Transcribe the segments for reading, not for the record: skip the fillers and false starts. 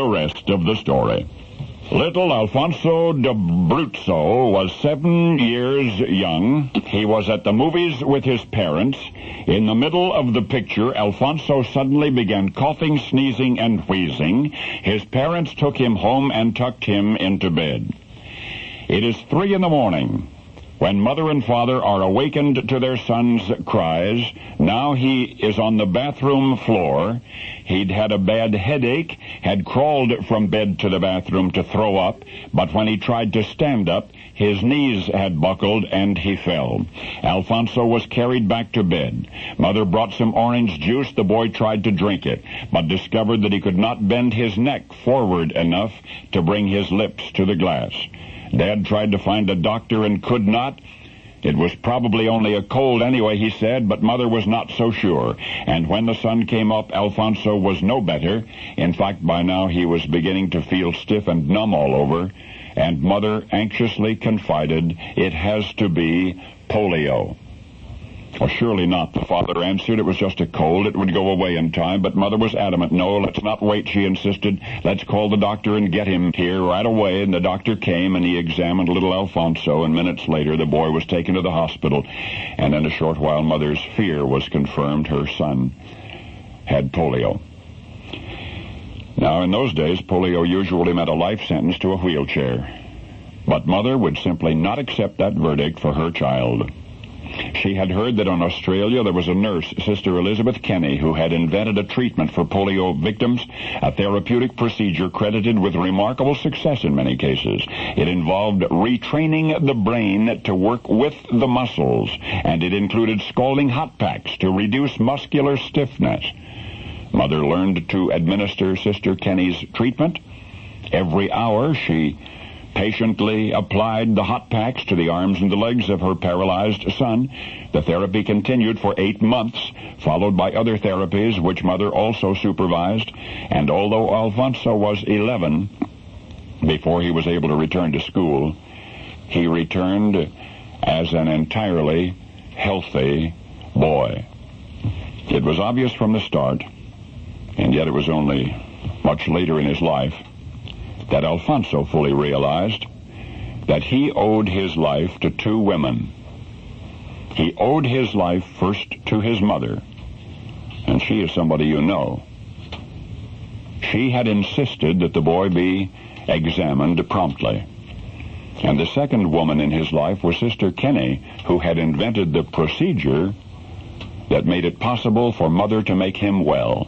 the rest of the story. Little Alfonso d'Abruzzo was 7 years young. He was at the movies with his parents. In the middle of the picture, Alfonso suddenly began coughing, sneezing, and wheezing. His parents took him home and tucked him into bed. It is 3 a.m. when mother and father are awakened to their son's cries. Now he is on the bathroom floor. He'd had a bad headache, had crawled from bed to the bathroom to throw up, but when he tried to stand up, his knees had buckled and he fell. Alfonso was carried back to bed. Mother brought some orange juice. The boy tried to drink it, but discovered that he could not bend his neck forward enough to bring his lips to the glass. Dad tried to find a doctor and could not. It was probably only a cold anyway, he said, but Mother was not so sure. And when the sun came up, Alfonso was no better. In fact, by now he was beginning to feel stiff and numb all over. And Mother anxiously confided, "It has to be polio." Well, surely not, the father answered. It was just a cold. It would go away in time. But Mother was adamant. "No, let's not wait," she insisted. "Let's call the doctor and get him here right away." And the doctor came, and he examined little Alfonso, and minutes later the boy was taken to the hospital. And in a short while, Mother's fear was confirmed. Her son had polio. Now, in those days, polio usually meant a life sentence to a wheelchair. But Mother would simply not accept that verdict for her child. She had heard that in Australia there was a nurse, Sister Elizabeth Kenny, who had invented a treatment for polio victims, a therapeutic procedure credited with remarkable success in many cases. It involved retraining the brain to work with the muscles, and it included scalding hot packs to reduce muscular stiffness. Mother learned to administer Sister Kenny's treatment. Every hour she patiently applied the hot packs to the arms and the legs of her paralyzed son. The therapy continued for 8 months, followed by other therapies, which Mother also supervised. And although Alfonso was 11 before he was able to return to school, he returned as an entirely healthy boy. It was obvious from the start, and yet it was only much later in his life, that Alfonso fully realized that he owed his life to 2 women. He owed his life first to his mother, and she is somebody you know. She had insisted that the boy be examined promptly. And the second woman in his life was Sister Kenny, who had invented the procedure that made it possible for Mother to make him well.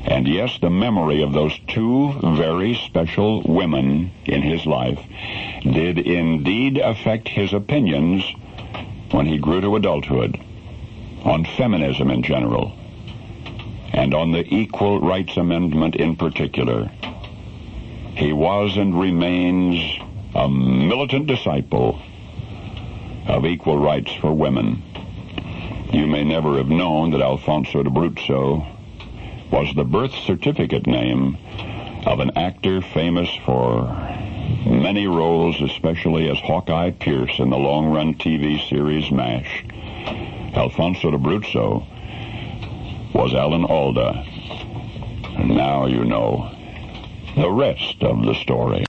And yes, the memory of those 2 very special women in his life did indeed affect his opinions when he grew to adulthood, on feminism in general, and on the Equal Rights Amendment in particular. He was and remains a militant disciple of equal rights for women. You may never have known that Alfonso d'Abruzzo was the birth certificate name of an actor famous for many roles, especially as Hawkeye Pierce in the long-run TV series MASH. Alfonso d'Abruzzo was Alan Alda. And now you know the rest of the story.